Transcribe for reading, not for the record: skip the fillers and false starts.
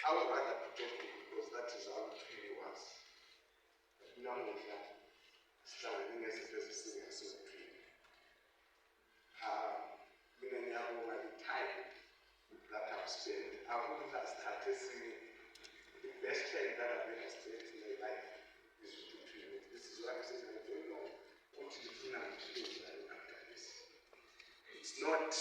I would rather protect it because that is how it really was. Namuhla sihlangene nezinto ezisingasizwini. Mina ngiyabonga i-time that I've spent. I wouldn't have started seeing the best time that I've ever spent in my life is with the Trinity. This is what I'm saying. I don't know what is the after this. It's not